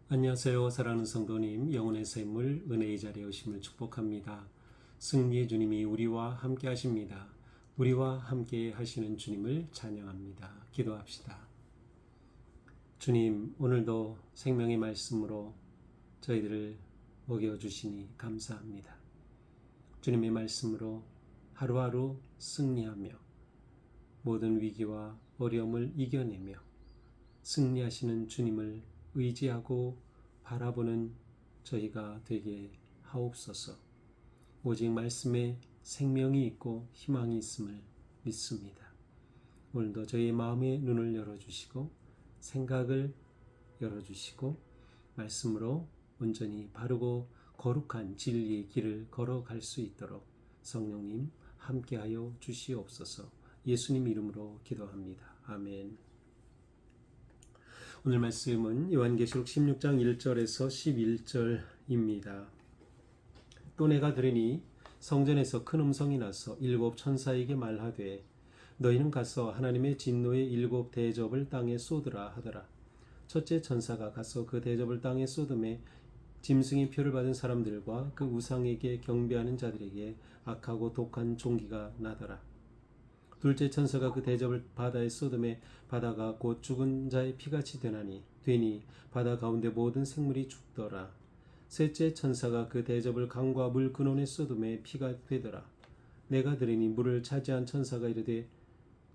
안녕하세요. 사랑하는 성도님, 영혼의 샘물 은혜의 자리에 오심을 축복합니다. 승리의 주님이 우리와 함께 하십니다. 우리와 함께 하시는 주님을 찬양합니다. 기도합시다. 주님, 오늘도 생명의 말씀으로 저희들을 먹여주시니 감사합니다. 주님의 말씀으로 하루하루 승리하며 모든 위기와 어려움을 이겨내며 승리하시는 주님을 의지하고 바라보는 저희가 되게 하옵소서. 오직 말씀에 생명이 있고 희망이 있음을 믿습니다. 오늘도 저희의 마음의 눈을 열어주시고 생각을 열어주시고 말씀으로 온전히 바르고 거룩한 진리의 길을 걸어갈 수 있도록 성령님 함께하여 주시옵소서. 예수님 이름으로 기도합니다. 아멘. 오늘 말씀은 요한계시록 16장 1절에서 11절입니다. 또 내가 들으니 성전에서 큰 음성이 나서 일곱 천사에게 말하되 너희는 가서 하나님의 진노의 일곱 대접을 땅에 쏟으라 하더라. 첫째 천사가 가서 그 대접을 땅에 쏟음에 짐승의 표를 받은 사람들과 그 우상에게 경배하는 자들에게 악하고 독한 종기가 나더라. 둘째 천사가 그 대접을 바다에 쏟음에 바다가 곧 죽은 자의 피같이 되니 바다 가운데 모든 생물이 죽더라. 셋째 천사가 그 대접을 강과 물 근원에 쏟음에 피가 되더라. 내가 들으니 물을 차지한 천사가 이르되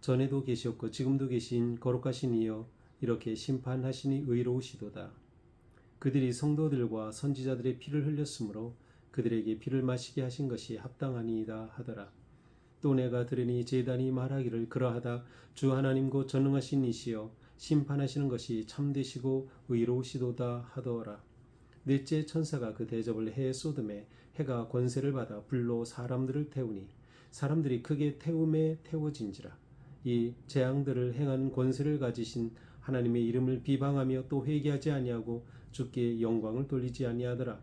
전에도 계시었고 지금도 계신 거룩하신 이여 이렇게 심판하시니 의로우시도다. 그들이 성도들과 선지자들의 피를 흘렸으므로 그들에게 피를 마시게 하신 것이 합당하니이다 하더라. 또 내가 들으니 제단이 말하기를 그러하다 주 하나님 곧 전능하신 이시여 심판하시는 것이 참되시고 의로우시도다 하더라. 넷째 천사가 그 대접을 해에 쏟음에 해가 권세를 받아 불로 사람들을 태우니 사람들이 크게 태움에 태워진지라. 이 재앙들을 행한 권세를 가지신 하나님의 이름을 비방하며 또 회개하지 아니하고 주께 영광을 돌리지 아니하더라.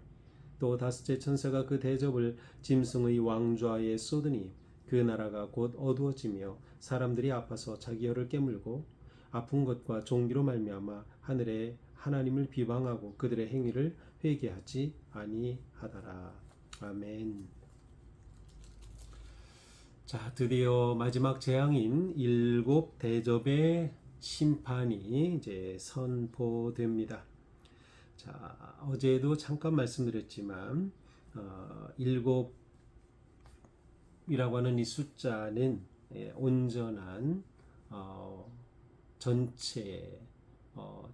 또 다섯째 천사가 그 대접을 짐승의 왕좌에 쏟으니 그 나라가 곧 어두워지며 사람들이 아파서 자기 혀를 깨물고 아픈 것과 종기로 말미암아 하늘에 하나님을 비방하고 그들의 행위를 회개하지 아니하더라. 아멘. 자, 드디어 마지막 재앙인 일곱 대접의 심판이 이제 선포됩니다. 자, 어제도 잠깐 말씀드렸지만 일곱 이라고 하는 이 숫자는 온전한 전체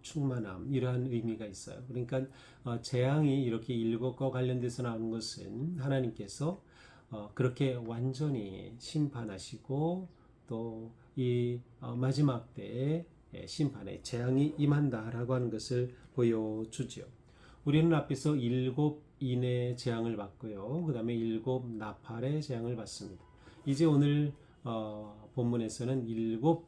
충만함 이러한 의미가 있어요. 그러니까 재앙이 이렇게 일곱과 관련돼서 나오는 것은 하나님께서 그렇게 완전히 심판하시고 또 이 마지막 때에 심판에 재앙이 임한다라고 하는 것을 보여주죠. 우리는 앞에서 일곱 인의 재앙을 받고요. 그 다음에 일곱 나팔의 재앙을 받습니다. 이제 오늘 본문에서는 일곱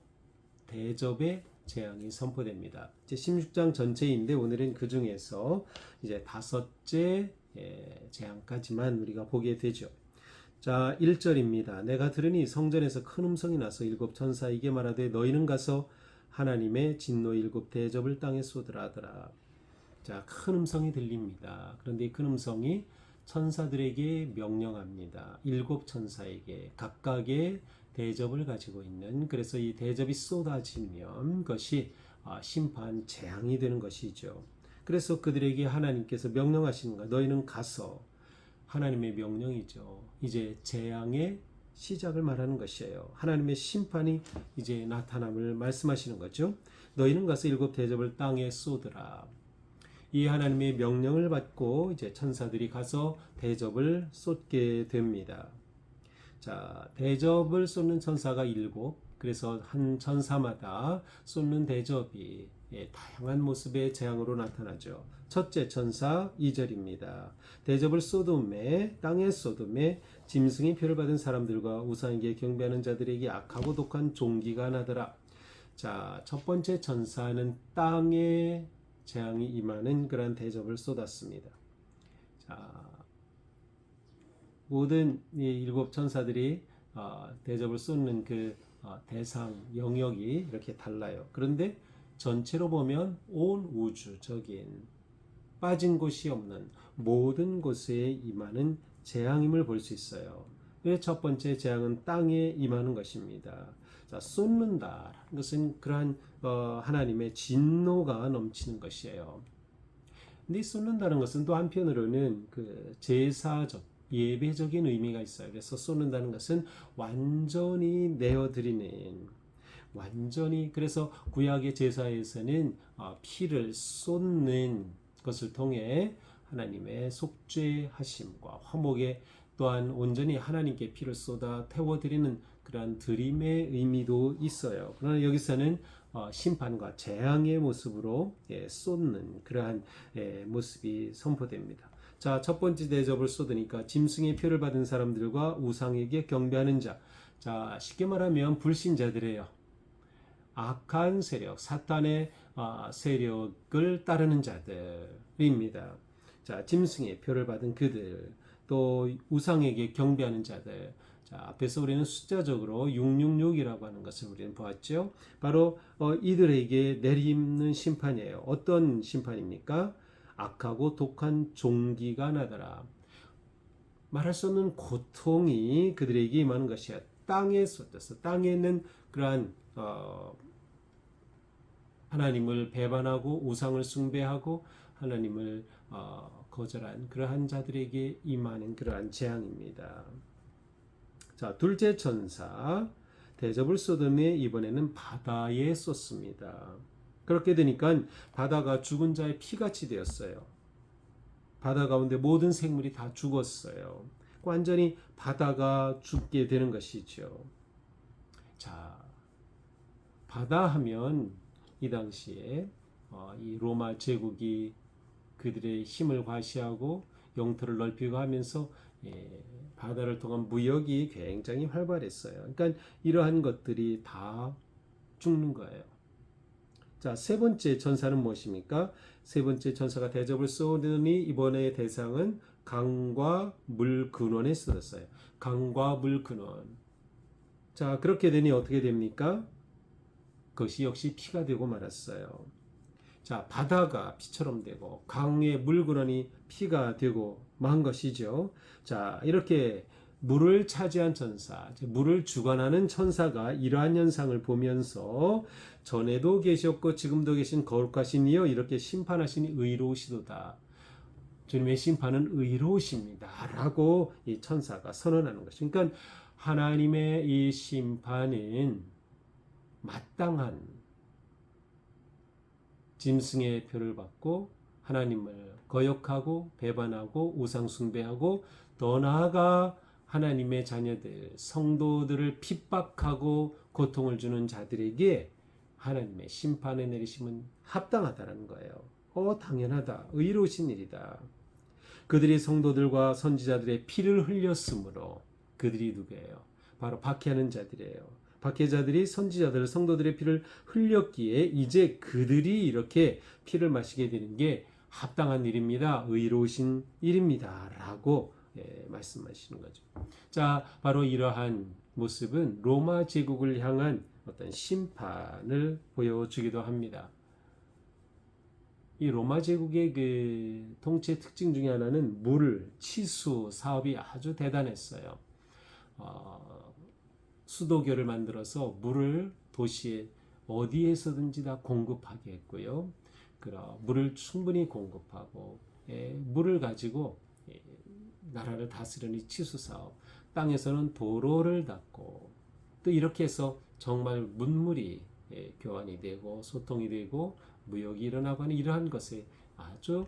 대접의 재앙이 선포됩니다. 이제 16장 전체인데 오늘은 그 중에서 이제 다섯째 재앙까지만 우리가 보게 되죠. 자, 1절입니다. 내가 들으니 성전에서 큰 음성이 나서 일곱 천사에게 말하되 너희는 가서 하나님의 진노 일곱 대접을 땅에 쏟으라 하더라. 자, 큰 음성이 들립니다. 그런데 이 큰 음성이 천사들에게 명령합니다. 일곱 천사에게 각각의 대접을 가지고 있는, 그래서 이 대접이 쏟아지면 그것이 심판 재앙이 되는 것이죠. 그래서 그들에게 하나님께서 명령하시는 것, 너희는 가서, 하나님의 명령이죠. 이제 재앙의 시작을 말하는 것이에요. 하나님의 심판이 이제 나타남을 말씀하시는 거죠. 너희는 가서 일곱 대접을 땅에 쏟으라. 이 하나님의 명령을 받고 이제 천사들이 가서 대접을 쏟게 됩니다. 자, 대접을 쏟는 천사가 일곱, 그래서 한 천사마다 쏟는 대접이 다양한 모습의 재앙으로 나타나죠. 첫째 천사 2절입니다. 대접을 쏟음에, 땅에 쏟음에 짐승의 표를 받은 사람들과 우상에게 경배하는 자들에게 악하고 독한 종기가 나더라. 자, 첫 번째 천사는 땅에 재앙이 임하는 그러한 대접을 쏟았습니다. 자, 모든 이 일곱 천사들이 대접을 쏟는 그 대상 영역이 이렇게 달라요. 그런데 전체로 보면 온 우주적인 빠진 곳이 없는 모든 곳에 임하는 재앙임을 볼 수 있어요. 첫 번째 재앙은 땅에 임하는 것입니다. 자, 쏟는다. 것은 그러한 하나님의 진노가 넘치는 것이에요. 근데 쏟는다는 것은 또 한편으로는 그 제사적 예배적인 의미가 있어요. 그래서 쏟는다는 것은 완전히 내어드리는, 완전히, 그래서 구약의 제사에서는 피를 쏟는 것을 통해 하나님의 속죄하심과 화목에 또한 온전히 하나님께 피를 쏟아 태워드리는 그러한 드림의 의미도 있어요. 그러나 여기서는 심판과 재앙의 모습으로 쏟는 그러한 모습이 선포됩니다. 자, 첫 번째 대접을 쏟으니까 짐승의 표를 받은 사람들과 우상에게 경배하는 자. 자, 쉽게 말하면 불신자들이에요. 악한 세력, 사탄의 세력을 따르는 자들입니다. 자, 짐승의 표를 받은 그들, 또 우상에게 경배하는 자들. 자, 앞에서 우리는 숫자적으로 666이라고 하는 것을 우리는 보았죠. 바로 이들에게 내리는 심판이에요. 어떤 심판입니까? 악하고 독한 종기가 나더라. 말할 수 없는 고통이 그들에게 임하는 것이야. 땅에 쏟았어. 땅에 있는 그러한 하나님을 배반하고 우상을 숭배하고 하나님을 거절한 그러한 자들에게 임하는 그러한 재앙입니다. 자, 둘째 천사 대접을 쏟음에 이번에는 바다에 쏟습니다. 그렇게 되니까 바다가 죽은 자의 피같이 되었어요. 바다 가운데 모든 생물이 다 죽었어요. 완전히 바다가 죽게 되는 것이죠. 자, 바다 하면 이 당시에 이 로마 제국이 그들의 힘을 과시하고 영토를 넓히고 하면서 바다를 통한 무역이 굉장히 활발했어요. 그러니까 이러한 것들이 다 죽는 거예요. 자, 세 번째 천사는 무엇입니까? 세 번째 천사가 대접을 쏟으니 이번의 대상은 강과 물 근원에 쏟았어요. 강과 물 근원. 자, 그렇게 되니 어떻게 됩니까? 그것이 역시 피가 되고 말았어요. 자, 바다가 피처럼 되고 강의 물 근원이 피가 되고 만 것이죠. 자, 이렇게 물을 차지한 천사, 물을 주관하는 천사가 이러한 현상을 보면서 전에도 계셨고 지금도 계신 거룩하신 이여 이렇게 심판하시니 의로우시도다. 주님의 심판은 의로우십니다. 라고 이 천사가 선언하는 것이. 그러니까 하나님의 이 심판은 마땅한 짐승의 표를 받고 하나님을 거역하고 배반하고 우상 숭배하고 더 나아가 하나님의 자녀들, 성도들을 핍박하고 고통을 주는 자들에게 하나님의 심판의 내리심은 합당하다는 거예요. 당연하다. 의로우신 일이다. 그들이 성도들과 선지자들의 피를 흘렸으므로 그들이 누구예요? 바로 박해하는 자들이에요. 박해자들이 선지자들, 성도들의 피를 흘렸기에 이제 그들이 이렇게 피를 마시게 되는 게 합당한 일입니다. 의로우신 일입니다. 라고 말씀하시는 거죠. 자, 바로 이러한 모습은 로마 제국을 향한 어떤 심판을 보여주기도 합니다. 이 로마 제국의 그 통치 특징 중에 하나는 물 치수 사업이 아주 대단했어요. 수도교를 만들어서 물을 도시에 어디에서든지 다 공급하게 했고요. 물을 충분히 공급하고 물을 가지고 나라를 다스리는 이 치수 사업, 땅에서는 도로를 닦고 또 이렇게 해서 정말 문물이 교환이 되고 소통이 되고 무역이 일어나고 하는 이러한 것에 아주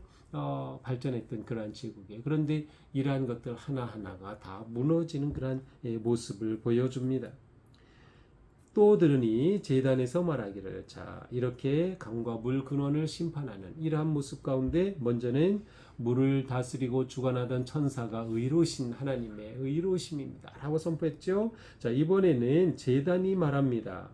발전했던 그러한 제국이에요. 그런데 이러한 것들 하나하나가 다 무너지는 그러한 모습을 보여줍니다. 또 들으니 제단에서 말하기를 자 이렇게 강과 물 근원을 심판하는 이러한 모습 가운데 먼저는 물을 다스리고 주관하던 천사가 의로우신 하나님의 의로우심입니다 라고 선포했죠. 자, 이번에는 제단이 말합니다.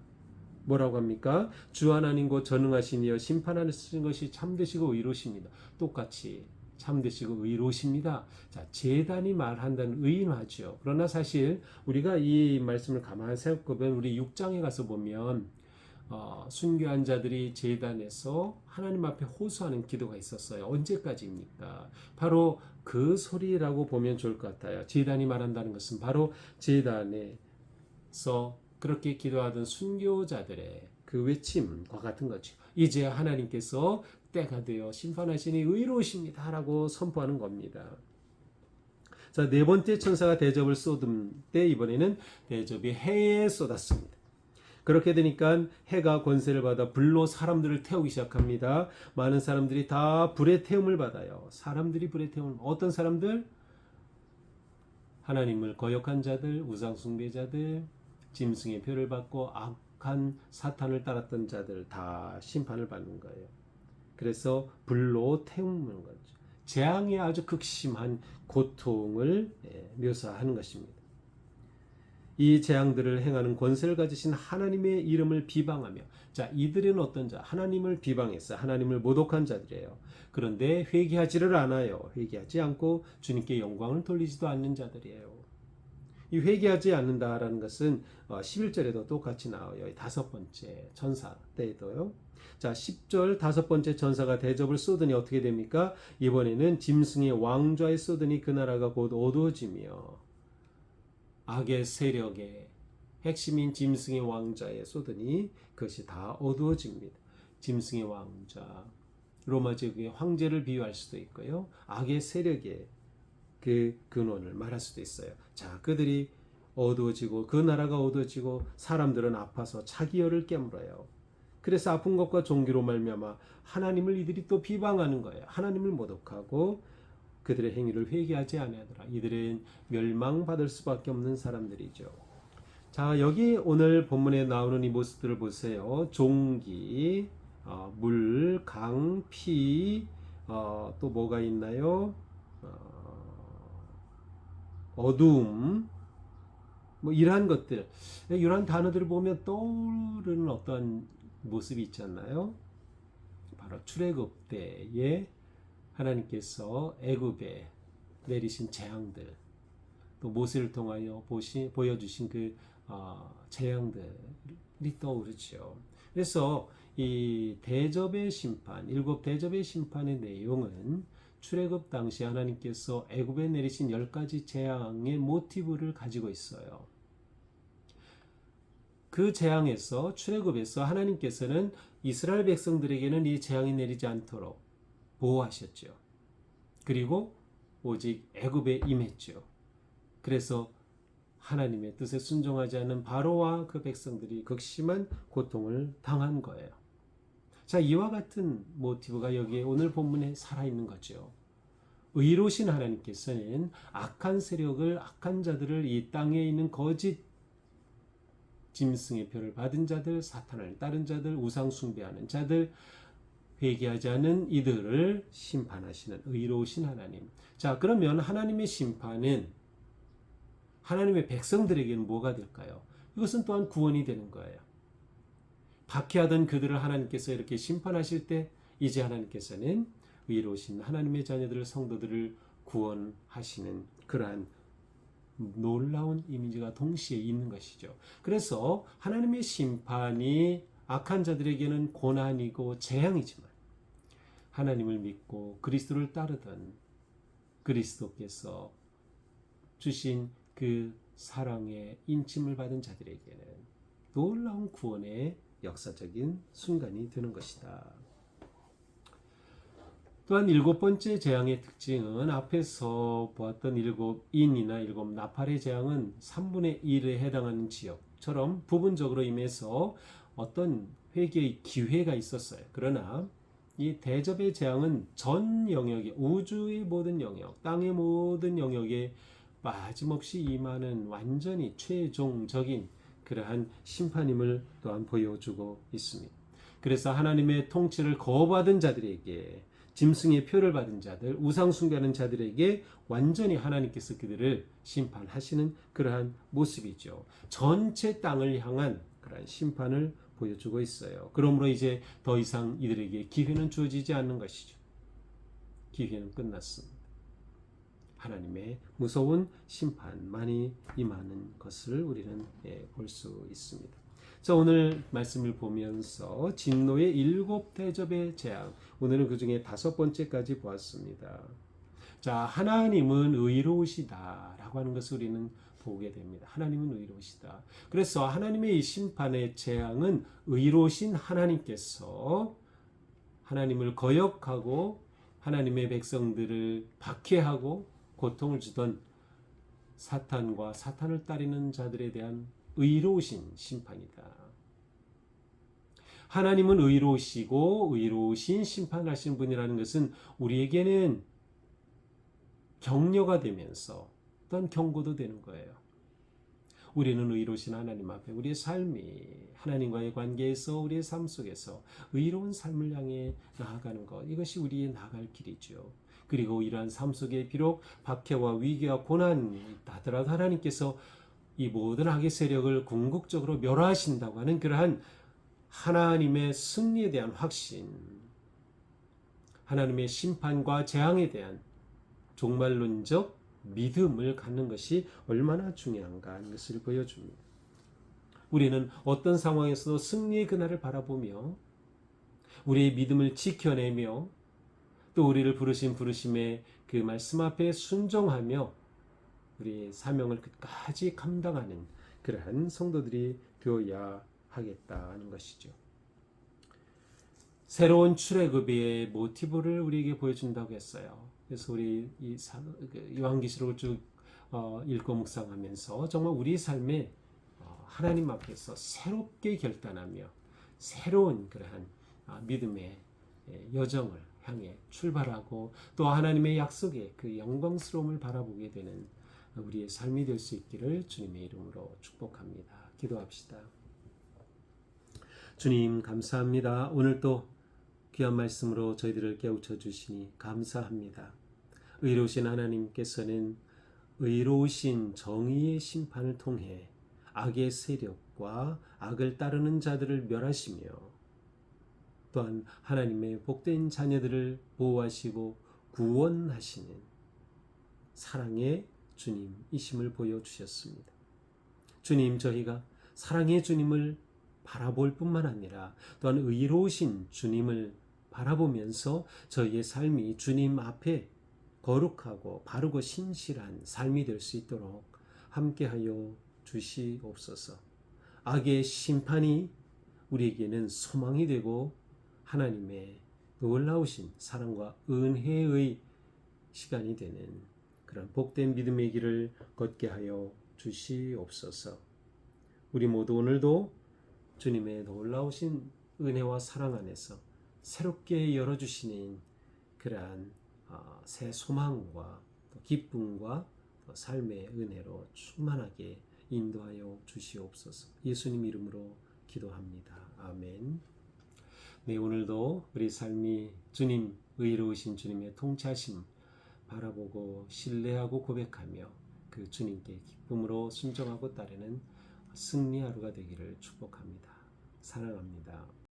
뭐라고 합니까? 주 하나님 곧 전능하신 이여 심판하시는 것이 참되시고 의로우십니다. 똑같이 참되시고 의로우십니다. 자, 제단이 말한다는 의인하죠. 그러나 사실 우리가 이 말씀을 가만히 생각해보면 우리 6장에 가서 보면 순교한 자들이 제단에서 하나님 앞에 호소하는 기도가 있었어요. 언제까지입니까? 바로 그 소리라고 보면 좋을 것 같아요. 제단이 말한다는 것은 바로 제단에서 그렇게 기도하던 순교자들의 그 외침과 같은 거죠. 이제 하나님께서 때가 되어 심판하시니 의로우십니다 라고 선포하는 겁니다. 자, 네 번째 천사가 대접을 쏟은 때 이번에는 대접이 해에 쏟았습니다. 그렇게 되니까 해가 권세를 받아 불로 사람들을 태우기 시작합니다. 많은 사람들이 다 불의 태움을 받아요. 사람들이 불의 태움을, 어떤 사람들? 하나님을 거역한 자들, 우상 숭배자들, 짐승의 표를 받고 악한 사탄을 따랐던 자들 다 심판을 받는 거예요. 그래서 불로 태우는 거죠. 재앙의 아주 극심한 고통을 묘사하는 것입니다. 이 재앙들을 행하는 권세를 가지신 하나님의 이름을 비방하며, 자, 이들은 어떤 자? 하나님을 비방했어요. 하나님을 모독한 자들이에요. 그런데 회개하지를 않아요. 회개하지 않고 주님께 영광을 돌리지도 않는 자들이에요. 이 회개하지 않는다라는 것은 11절에도 똑같이 나와요. 다섯 번째 천사 때에도요. 자, 10절 다섯 번째 천사가 대접을 쏟으니 어떻게 됩니까? 이번에는 짐승의 왕좌에 쏟으니 그 나라가 곧 어두워지며 악의 세력의 핵심인 짐승의 왕좌에 쏟으니 그것이 다 어두워집니다. 짐승의 왕좌, 로마 제국의 황제를 비유할 수도 있고요. 악의 세력의 그 근원을 말할 수도 있어요. 자, 그들이 어두워지고 그 나라가 어두워지고 사람들은 아파서 자기 열을 깨물어요. 그래서 아픈 것과 종기로 말미암아 하나님을 이들이 또 비방하는 거예요. 하나님을 모독하고 그들의 행위를 회개하지 아니하더라. 이들은 멸망받을 수밖에 없는 사람들이죠. 자, 여기 오늘 본문에 나오는 이 모습들을 보세요. 종기, 물, 강, 피, 또 뭐가 있나요? 어둠, 뭐 이러한 것들, 이러한 단어들을 보면 떠오르는 어떤 모습이 있지 않나요? 바로 출애굽 때에 하나님께서 애굽에 내리신 재앙들, 또 모세를 통하여 보여주신 그 재앙들이 떠오르죠. 그래서 이 대접의 심판, 일곱 대접의 심판의 내용은 출애굽 당시 하나님께서 애굽에 내리신 10가지 재앙의 모티브를 가지고 있어요. 그 재앙에서 출애굽에서 하나님께서는 이스라엘 백성들에게는 이 재앙이 내리지 않도록 보호하셨죠. 그리고 오직 애굽에 임했죠. 그래서 하나님의 뜻에 순종하지 않는 바로와 그 백성들이 극심한 고통을 당한 거예요. 자, 이와 같은 모티브가 여기에 오늘 본문에 살아있는 거죠. 의로우신 하나님께서는 악한 세력을, 악한 자들을, 이 땅에 있는 거짓 짐승의 표를 받은 자들, 사탄을 따른 자들, 우상 숭배하는 자들, 회개하지 않은 이들을 심판하시는 의로우신 하나님. 자, 그러면 하나님의 심판은 하나님의 백성들에게는 뭐가 될까요? 이것은 또한 구원이 되는 거예요. 박해하던 그들을 하나님께서 이렇게 심판하실 때 이제 하나님께서는 의로우신 하나님의 자녀들을, 성도들을 구원하시는 그러한 놀라운 이미지가 동시에 있는 것이죠. 그래서 하나님의 심판이 악한 자들에게는 고난이고 재앙이지만 하나님을 믿고 그리스도를 따르던 그리스도께서 주신 그 사랑의 인침을 받은 자들에게는 놀라운 구원의 역사적인 순간이 되는 것이다. 또한 일곱 번째 재앙의 특징은 앞에서 보았던 일곱 인이나 일곱 나팔의 재앙은 3분의 1에 해당하는 지역처럼 부분적으로 임해서 어떤 회개의 기회가 있었어요. 그러나 이 대접의 재앙은 전 영역에, 우주의 모든 영역, 땅의 모든 영역에 빠짐없이 임하는 완전히 최종적인 그러한 심판임을 또한 보여주고 있습니다. 그래서 하나님의 통치를 거부하던 자들에게, 짐승의 표를 받은 자들, 우상 숭배하는 자들에게 완전히 하나님께서 그들을 심판하시는 그러한 모습이죠. 전체 땅을 향한 그러한 심판을 보여주고 있어요. 그러므로 이제 더 이상 이들에게 기회는 주어지지 않는 것이죠. 기회는 끝났습니다. 하나님의 무서운 심판만이 임하는 것을 우리는 볼 수 있습니다. 자, 오늘 말씀을 보면서 진노의 7대접의 재앙, 오늘은 그 중에 5번째까지 보았습니다. 자, 하나님은 의로우시다라고 하는 것을 우리는 보게 됩니다. 하나님은 의로우시다. 그래서 하나님의 이 심판의 재앙은 의로우신 하나님께서 하나님을 거역하고 하나님의 백성들을 박해하고 고통을 주던 사탄과 사탄을 따르는 자들에 대한 의로우신 심판이다. 하나님은 의로우시고 의로우신 심판하시는 분이라는 것은 우리에게는 격려가 되면서 또한 경고도 되는 거예요. 우리는 의로우신 하나님 앞에 우리의 삶이 하나님과의 관계에서 우리의 삶 속에서 의로운 삶을 향해 나아가는 것, 이것이 우리의 나아갈 길이죠. 그리고 이러한 삶 속에 비록 박해와 위기와 고난이 있다더라도 하나님께서 이 모든 악의 세력을 궁극적으로 멸하신다고 하는 그러한 하나님의 승리에 대한 확신, 하나님의 심판과 재앙에 대한 종말론적 믿음을 갖는 것이 얼마나 중요한가 하는 것을 보여줍니다. 우리는 어떤 상황에서도 승리의 그날을 바라보며 우리의 믿음을 지켜내며 또 우리를 부르신 부르심의 그 말씀 앞에 순종하며 우리의 사명을 끝까지 감당하는 그러한 성도들이 되어야 하겠다는 것이죠. 새로운 출애굽의 모티브를 우리에게 보여준다고 했어요. 그래서 우리 이 요한계시록을 쭉 읽고 묵상하면서 정말 우리 삶에 하나님 앞에서 새롭게 결단하며 새로운 그러한 믿음의 여정을 향해 출발하고 또 하나님의 약속의 그 영광스러움을 바라보게 되는 우리의 삶이 될 수 있기를 주님의 이름으로 축복합니다. 기도합시다. 주님 감사합니다. 오늘 또 귀한 말씀으로 저희들을 깨우쳐 주시니 감사합니다. 의로우신 하나님께서는 의로우신 정의의 심판을 통해 악의 세력과 악을 따르는 자들을 멸하시며 또한 하나님의 복된 자녀들을 보호하시고 구원하시는 사랑의 주님이심을 보여주셨습니다. 주님, 저희가 사랑의 주님을 바라볼 뿐만 아니라 또한 의로우신 주님을 바라보면서 저희의 삶이 주님 앞에 거룩하고 바르고 신실한 삶이 될 수 있도록 함께하여 주시옵소서. 악의 심판이 우리에게는 소망이 되고 하나님의 놀라우신 사랑과 은혜의 시간이 되는 그런 복된 믿음의 길을 걷게 하여 주시옵소서. 우리 모두 오늘도 주님의 놀라우신 은혜와 사랑 안에서 새롭게 열어주시는 그러한 새 소망과 또 기쁨과 또 삶의 은혜로 충만하게 인도하여 주시옵소서. 예수님 이름으로 기도합니다. 아멘. 네, 오늘도 우리 삶이 주님, 의로우신 주님의 통치하심 바라보고 신뢰하고 고백하며 그 주님께 기쁨으로 순종하고 따르는 승리 하루가 되기를 축복합니다. 사랑합니다.